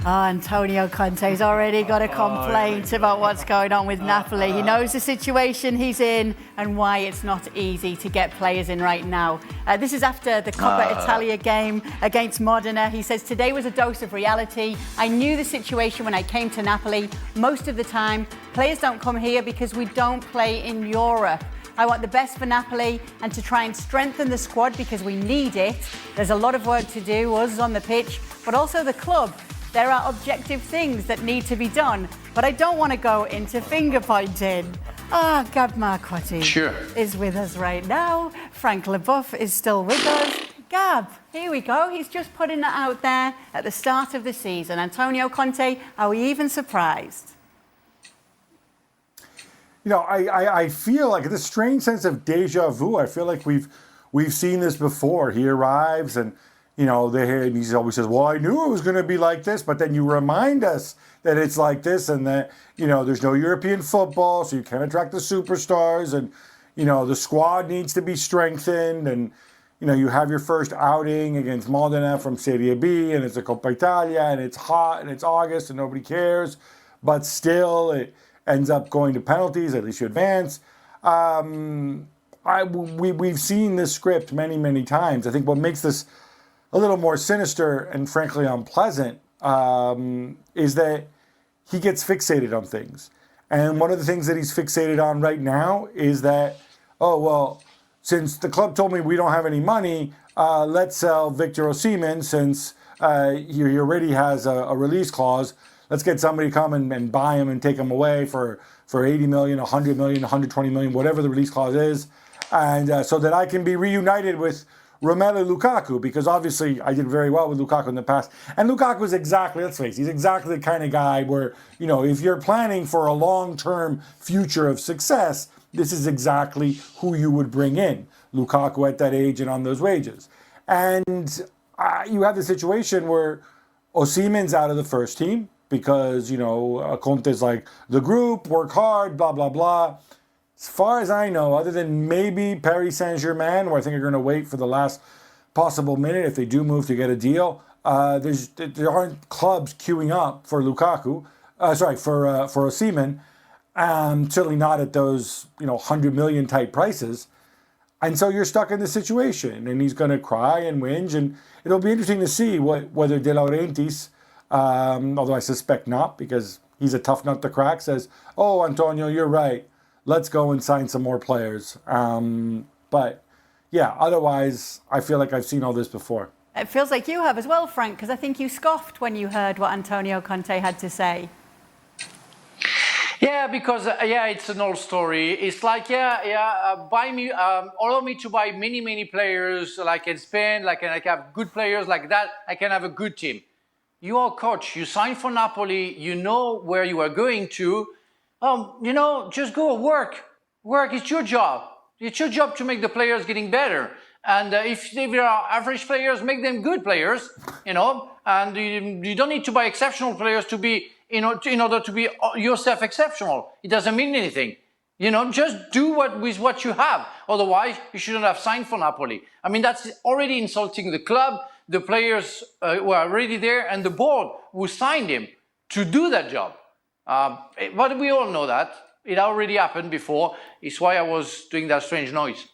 Oh, Antonio Conte's already got a complaint about what's going on with Napoli. He knows the situation he's in and why it's not easy to get players in right now. This is after the Coppa Italia game against Modena. He says, today was a dose of reality. I knew the situation when I came to Napoli. Most of the time, players don't come here because we don't play in Europe. I want the best for Napoli and to try and strengthen the squad because we need it. There's a lot of work to do, us on the pitch, but also the club. There are objective things that need to be done, but I don't want to go into finger pointing. Gab Marcotti is with us right now. Frank Leboeuf is still with us. Gab, here we go. He's just putting that out there at the start of the season. Antonio Conte, are we even surprised? You know, I feel like this strange sense of deja vu. I feel like we've seen this before. He arrives and, you know, and he always says, well, I knew it was going to be like this, but then you remind us that it's like this and that, you know, there's no European football, so you can't attract the superstars and, you know, the squad needs to be strengthened and, you know, you have your first outing against Modena from Serie B and it's a Coppa Italia and it's hot and it's August and nobody cares, but still it ends up going to penalties, at least you advance. We've seen this script many, many times. I think what makes this a little more sinister and frankly unpleasant is that he gets fixated on things. And one of the things that he's fixated on right now is that, oh, well, since the club told me we don't have any money, let's sell Victor Osimhen since he already has a release clause. Let's get somebody to come and buy him and take him away for 80 million, 100 million, 120 million, whatever the release clause is. And so that I can be reunited with Romelu Lukaku, because obviously I did very well with Lukaku in the past. And Lukaku is exactly, let's face it, he's exactly the kind of guy where, you know, if you're planning for a long-term future of success, this is exactly who you would bring in. Lukaku at that age and on those wages. And you have the situation where Osimhen's out of the first team because, you know, Conte's like, the group, work hard, blah, blah, blah. As far as I know, other than maybe Paris Saint-Germain, where I think they're going to wait for the last possible minute if they do move to get a deal, there aren't clubs queuing up for Lukaku, for Osimhen, certainly not at those, you know, 100 million type prices. And so you're stuck in this situation, and he's going to cry and whinge, and it'll be interesting to see whether De Laurentiis, although I suspect not, because he's a tough nut to crack, says, oh, Antonio, you're right. Let's go and sign some more players. But yeah, otherwise, I feel like I've seen all this before. It feels like you have as well, Frank, because I think you scoffed when you heard what Antonio Conte had to say. Yeah, because it's an old story. It's like, buy me, allow me to buy many players, like in Spain, like I have good players like that. I can have a good team. You are coach. You sign for Napoli. You know where you are going to. You know, just go work. Work. It's your job. It's your job to make the players getting better. And if there are average players, make them good players. You know, and you don't need to buy exceptional players to be, you know, in order to be yourself exceptional. It doesn't mean anything. You know, just do with what you have. Otherwise, you shouldn't have signed for Napoli. I mean, that's already insulting the club, the players who are already there, and the board who signed him to do that job. But we all know that. It already happened before. It's why I was doing that strange noise.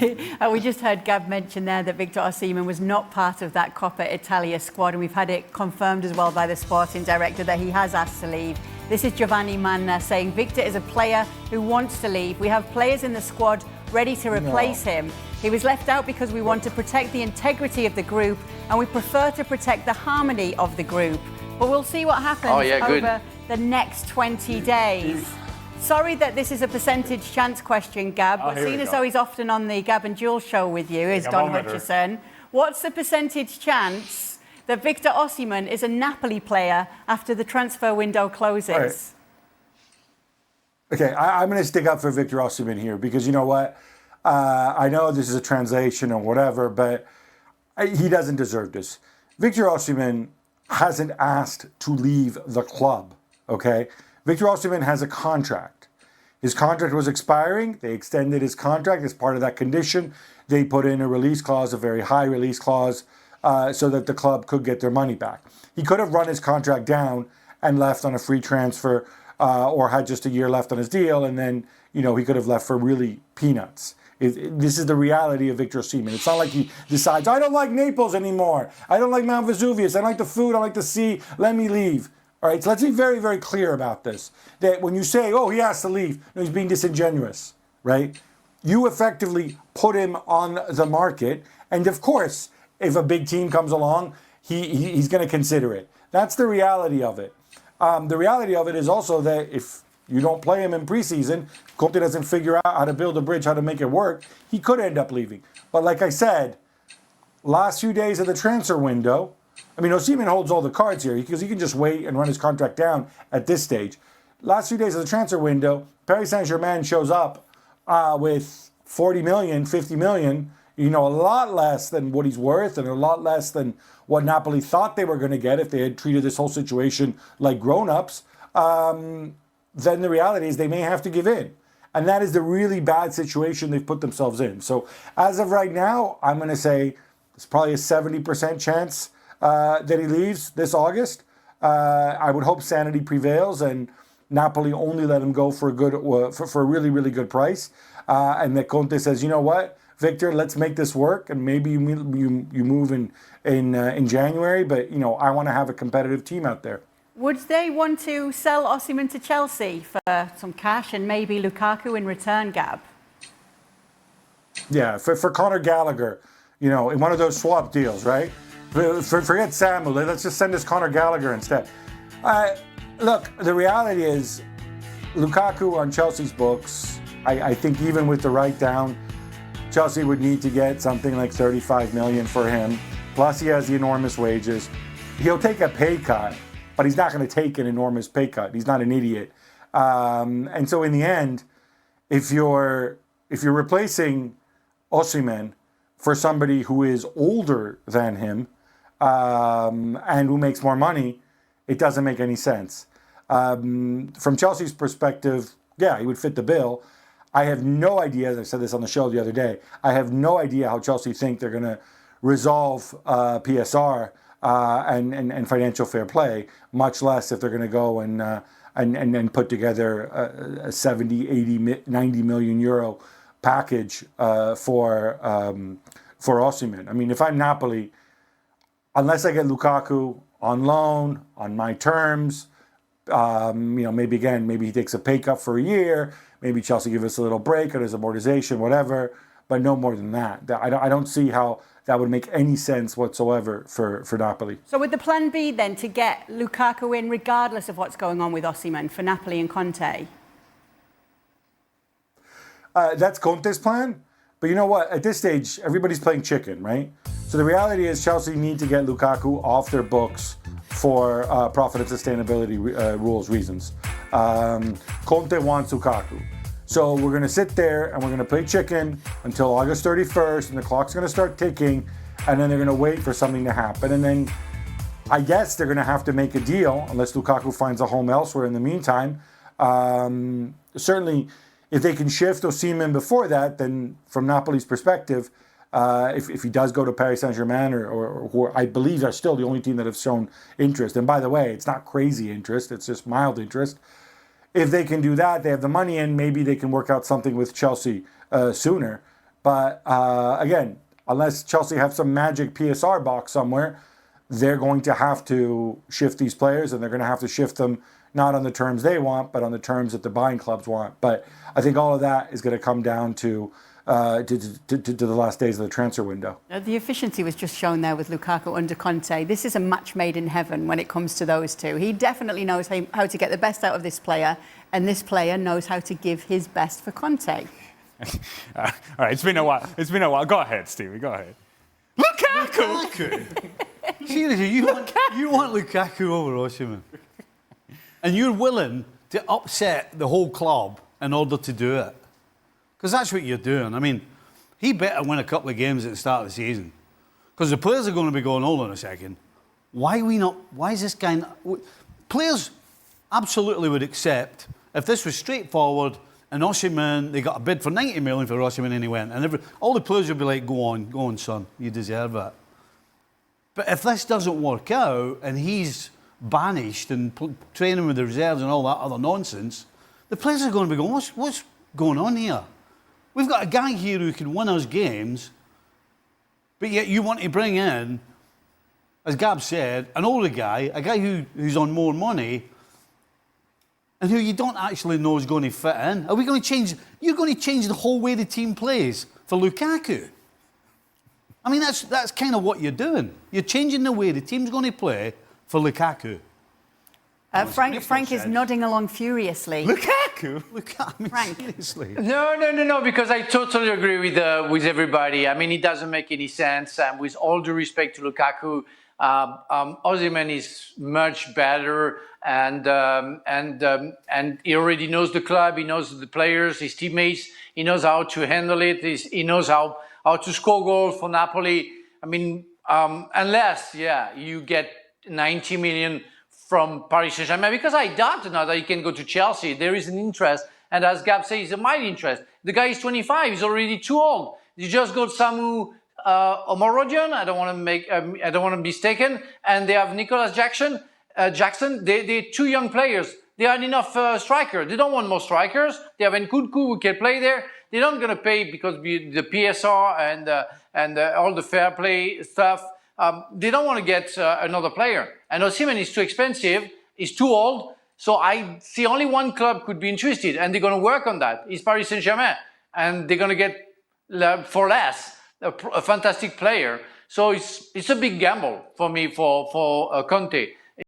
We just heard Gab mention there that Victor Osimhen was not part of that Coppa Italia squad, and we've had it confirmed as well by the sporting director that he has asked to leave. This is Giovanni Manna saying Victor is a player who wants to leave. We have players in the squad ready to replace him. He was left out because we want to protect the integrity of the group, and we prefer to protect the harmony of the group. But we'll see what happens over the next 20 days. Sorry that this is a percentage chance question, Gab, but seeing as though he's often on the Gab and Jules show with you, is Don Hutchison. What's the percentage chance that Victor Osimhen is a Napoli player after the transfer window closes? Right. Okay, I'm going to stick up for Victor Osimhen here because you know what? I know this is a translation or whatever, but he doesn't deserve this. Victor Osimhen hasn't asked to leave the club, okay? Victor Osimhen has a contract. His contract was expiring. They extended his contract as part of that condition. They put in a release clause, a very high release clause, so that the club could get their money back. He could have run his contract down and left on a free transfer, or had just a year left on his deal, and then he could have left for really peanuts. This is the reality of Victor Osimhen. It's not like he decides, I don't like Naples anymore. I don't like Mount Vesuvius. I don't like the food. I don't like the sea. Let me leave. All right, so let's be very, very clear about this. That when you say, he has to leave, no, he's being disingenuous, right? You effectively put him on the market, and of course, if a big team comes along, he's going to consider it. That's the reality of it. The reality of it is also that if you don't play him in preseason, Conte doesn't figure out how to build a bridge, how to make it work, he could end up leaving. But like I said, last few days of the transfer window, Osimhen holds all the cards here because he can just wait and run his contract down at this stage. Last few days of the transfer window, Paris Saint-Germain shows up with 40 million, 50 million, a lot less than what he's worth and a lot less than what Napoli thought they were going to get if they had treated this whole situation like grown-ups. Then the reality is they may have to give in. And that is the really bad situation they've put themselves in. So as of right now, I'm going to say there's probably a 70% chance that he leaves this August. I would hope sanity prevails and Napoli only let him go for a really, really good price. And that Conte says, you know what, Victor, let's make this work. And maybe you move in January, but I want to have a competitive team out there. Would they want to sell Osimhen to Chelsea for some cash and maybe Lukaku in return, Gab? Yeah, for Conor Gallagher, in one of those swap deals, right? Forget Samuel. Let's just send us Conor Gallagher instead. Look, the reality is Lukaku on Chelsea's books, I think even with the write-down, Chelsea would need to get something like 35 million for him. Plus he has the enormous wages. He'll take a pay cut, but he's not going to take an enormous pay cut. He's not an idiot. And so in the end, if you're replacing Osimhen for somebody who is older than him and who makes more money, it doesn't make any sense. From Chelsea's perspective, yeah, he would fit the bill. I have no idea, as I said this on the show the other day, I have no idea how Chelsea think they're going to resolve PSR and financial fair play, much less if they're going to go and put together a 70, 80, 90 million euro package for Osimhen. If I'm Napoli, unless I get Lukaku on loan, on my terms, maybe he takes a pay cut for a year, maybe Chelsea give us a little break or his amortization, whatever, but no more than that. I don't see how that would make any sense whatsoever for Napoli. So would the plan be then to get Lukaku in regardless of what's going on with Osimhen for Napoli and Conte? That's Conte's plan. But you know what? At this stage, everybody's playing chicken, right? So the reality is Chelsea need to get Lukaku off their books for profit and sustainability reasons. Conte wants Lukaku. So we're going to sit there and we're going to play chicken until August 31st, and the clock's going to start ticking, and then they're going to wait for something to happen. And then I guess they're going to have to make a deal unless Lukaku finds a home elsewhere in the meantime. Certainly, if they can shift Osimhen before that, then from Napoli's perspective, if he does go to Paris Saint-Germain, or who I believe are still the only team that have shown interest, and by the way, it's not crazy interest, it's just mild interest. If they can do that, they have the money in, maybe they can work out something with Chelsea sooner. But again, unless Chelsea have some magic PSR box somewhere, they're going to have to shift these players, and they're going to have to shift them not on the terms they want, but on the terms that the buying clubs want. But I think all of that is going to come down to the last days of the transfer window. The efficiency was just shown there with Lukaku under Conte. This is a match made in heaven when it comes to those two. He definitely knows how to get the best out of this player, and this player knows how to give his best for Conte. All right, it's been a while. Go ahead, Stevie, go ahead. Lukaku! Seriously, you want Lukaku over Osimhen? And you're willing to upset the whole club in order to do it? Because that's what you're doing. He better win a couple of games at the start of the season. Because the players are going to be going, hold on a second, why is this guy... Players absolutely would accept if this was straightforward and Osimhen, they got a bid for 90 million for Osimhen and he went. And all the players would be like, go on, son, you deserve it. But if this doesn't work out and he's banished and training with the reserves and all that other nonsense, the players are going to be going, what's going on here? We've got a guy here who can win us games, but yet you want to bring in, as Gab said, an older guy, a guy who's on more money, and who you don't actually know is going to fit in. Are we going to change? You're going to change the whole way the team plays for Lukaku. I mean, that's kind of what you're doing. You're changing the way the team's going to play for Lukaku. Frank is nodding along furiously. Lukaku? I mean, Frank. seriously. No, because I totally agree with everybody. I mean, it doesn't make any sense. And with all due respect to Lukaku, Osimhen is much better, and he already knows the club, he knows the players, his teammates, he knows how to handle it, he knows how to score goals for Napoli. I mean, unless you get 90 million from Paris Saint-Germain, because I doubt now that he can go to Chelsea. There is an interest, and as Gab says, it's a mild interest. The guy is 25; he's already too old. You just got Samu Omorodion. I don't want to be mistaken, and they have Nicolas Jackson. They're two young players. They are enough strikers. They don't want more strikers. They have Nkunku who can play there. They're not going to pay because the PSR and all the fair play stuff. They don't want to get another player. And Osimhen is too expensive, he's too old. So I see only one club could be interested, and they're going to work on that. It's Paris Saint-Germain. And they're going to get, for less, a fantastic player. So it's a big gamble for me, for Conte.